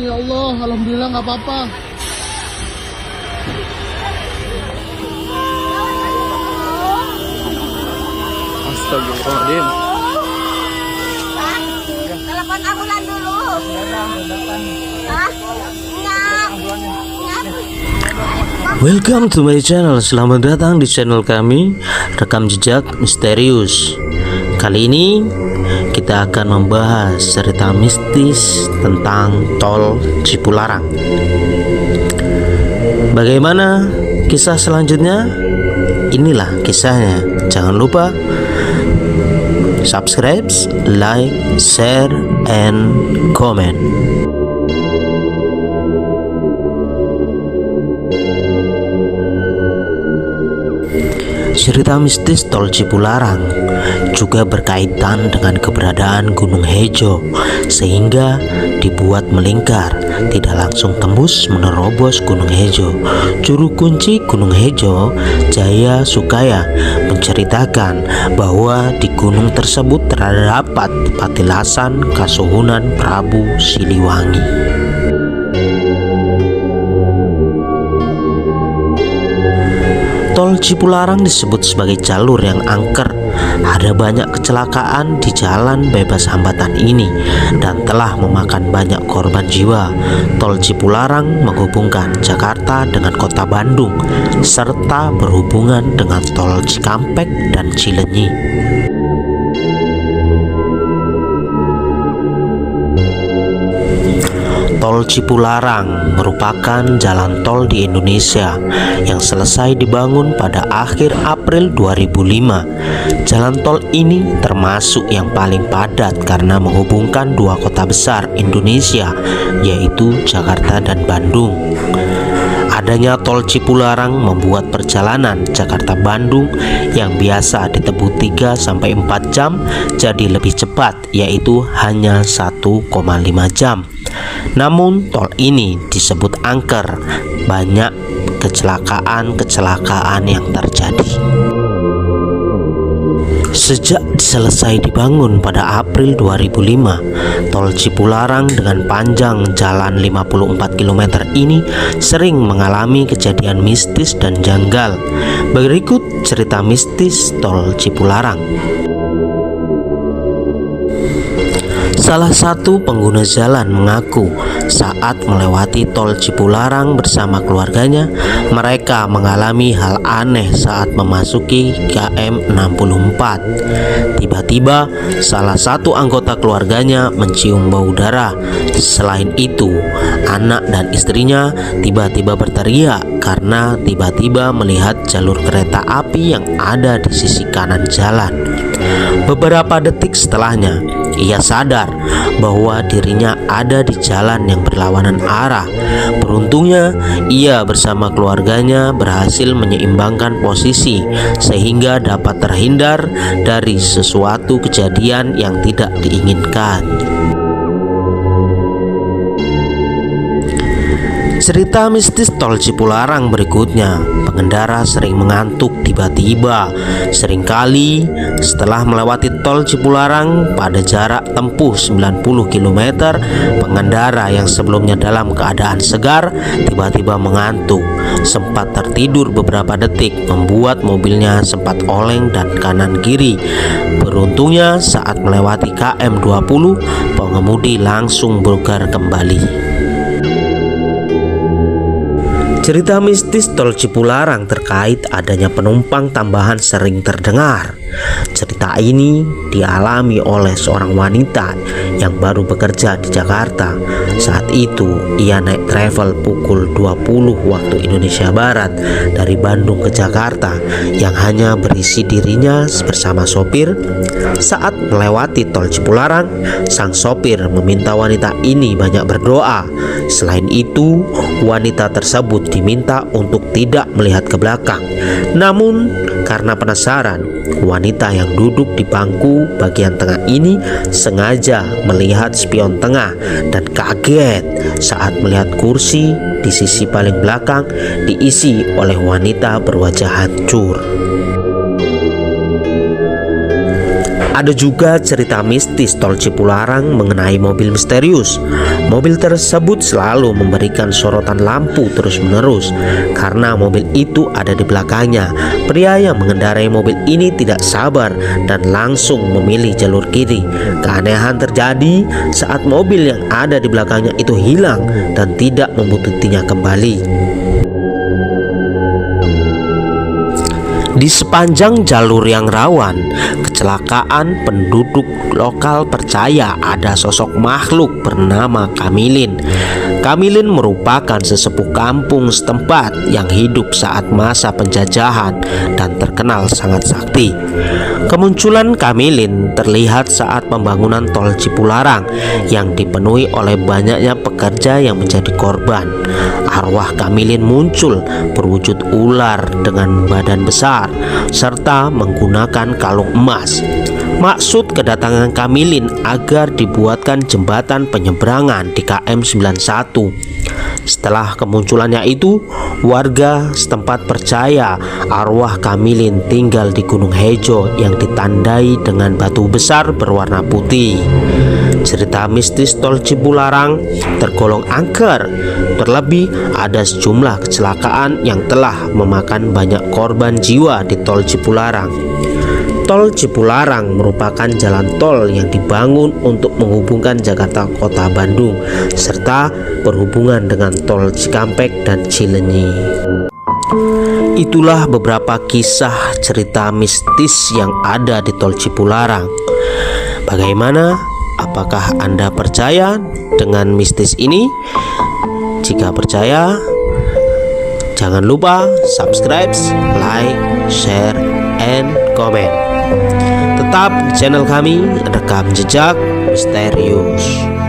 ya Allah, alhamdulillah nggak apa-apa. Astagfirullahaladzim. Telepon ambulan dulu. Hah? Enggak. Welcome to my channel. Selamat datang di channel kami, Rekam Jejak Misterius. Kali ini kita akan membahas cerita mistis tentang Tol Cipularang. Bagaimana kisah selanjutnya? Inilah kisahnya. Jangan lupa subscribe, like, share, and comment. Cerita mistis Tol Cipularang juga berkaitan dengan keberadaan Gunung Hejo, sehingga dibuat melingkar, tidak langsung tembus menerobos Gunung Hejo. Juru kunci Gunung Hejo, Jaya Sukaya, menceritakan bahwa di gunung tersebut terdapat patilasan Kasuhunan Prabu Siliwangi. Tol Cipularang disebut sebagai jalur yang angker. Ada banyak kecelakaan di jalan bebas hambatan ini dan telah memakan banyak korban jiwa. Tol Cipularang menghubungkan Jakarta dengan kota Bandung serta berhubungan dengan Tol Cikampek dan Cilenyi. Tol Cipularang merupakan jalan tol di Indonesia yang selesai dibangun pada akhir April 2005. Jalan tol ini termasuk yang paling padat karena menghubungkan dua kota besar Indonesia, yaitu Jakarta dan Bandung. Adanya Tol Cipularang membuat perjalanan Jakarta-Bandung yang biasa ditempuh 3-4 jam jadi lebih cepat, yaitu hanya 1,5 jam. Namun tol ini disebut angker, banyak kecelakaan yang terjadi. Sejak selesai dibangun pada April 2005, Tol Cipularang dengan panjang jalan 54 km ini sering mengalami kejadian mistis dan janggal. Berikut cerita mistis Tol Cipularang. Salah satu pengguna jalan mengaku saat melewati Tol Cipularang bersama keluarganya, mereka mengalami hal aneh saat memasuki KM 64. Tiba-tiba salah satu anggota keluarganya mencium bau darah. Selain itu, anak dan istrinya tiba-tiba berteriak karena tiba-tiba melihat jalur kereta api yang ada di sisi kanan jalan. Beberapa detik setelahnya, ia sadar bahwa dirinya ada di jalan yang berlawanan arah. Beruntungnya, ia bersama keluarganya berhasil menyeimbangkan posisi sehingga dapat terhindar dari sesuatu kejadian yang tidak diinginkan. Cerita mistis Tol Cipularang berikutnya. Pengendara sering mengantuk tiba-tiba. Seringkali setelah melewati Tol Cipularang pada jarak tempuh 90 km, pengendara yang sebelumnya dalam keadaan segar tiba-tiba mengantuk. Sempat tertidur beberapa detik membuat mobilnya sempat oleng dan kanan kiri. Beruntungnya saat melewati KM 20, pengemudi langsung bugar kembali. Cerita mistis Tol Cipularang terkait adanya penumpang tambahan sering terdengar. Cerita ini dialami oleh seorang wanita yang baru bekerja di Jakarta. Saat itu ia naik travel pukul 20 waktu Indonesia Barat dari Bandung ke Jakarta yang hanya berisi dirinya bersama sopir. Saat melewati Tol Cipularang, sang sopir meminta wanita ini banyak berdoa. Selain itu, wanita tersebut diminta untuk tidak melihat ke belakang. Namun karena penasaran, wanita yang duduk di bangku bagian tengah ini sengaja melihat spion tengah dan kaget saat melihat kursi di sisi paling belakang diisi oleh wanita berwajah hancur. Ada juga cerita mistis Tol Cipularang mengenai mobil misterius. Mobil tersebut selalu memberikan sorotan lampu terus-menerus karena mobil itu ada di belakangnya. Pria yang mengendarai mobil ini tidak sabar dan langsung memilih jalur kiri. Keanehan terjadi saat mobil yang ada di belakangnya itu hilang dan tidak membututinya kembali. Di sepanjang jalur yang rawan kecelakaan, penduduk lokal percaya ada sosok makhluk bernama Kamilin. Kamilin merupakan sesepuh kampung setempat yang hidup saat masa penjajahan dan terkenal sangat sakti. Kemunculan Kamilin terlihat saat pembangunan tol Cipularang yang dipenuhi oleh banyaknya pekerja yang menjadi korban. Arwah Kamilin muncul berwujud ular dengan badan besar serta menggunakan kalung emas. Maksud kedatangan Kamilin agar dibuatkan jembatan penyeberangan di KM 91. Setelah kemunculannya itu, warga setempat percaya arwah Kamilin tinggal di Gunung Hejo yang ditandai dengan batu besar berwarna putih. Cerita mistis tol Cipularang tergolong angker. Terlebih ada sejumlah kecelakaan yang telah memakan banyak korban jiwa di tol Cipularang. Tol Cipularang merupakan jalan tol yang dibangun untuk menghubungkan Jakarta Kota Bandung serta berhubungan dengan tol Cikampek dan Cilenyi. Itulah beberapa kisah cerita mistis yang ada di tol Cipularang. Bagaimana? Apakah Anda percaya dengan mistis ini? Jika percaya, jangan lupa subscribe, like, share, and comment. Tetap di channel kami, Rekam Jejak Misterius.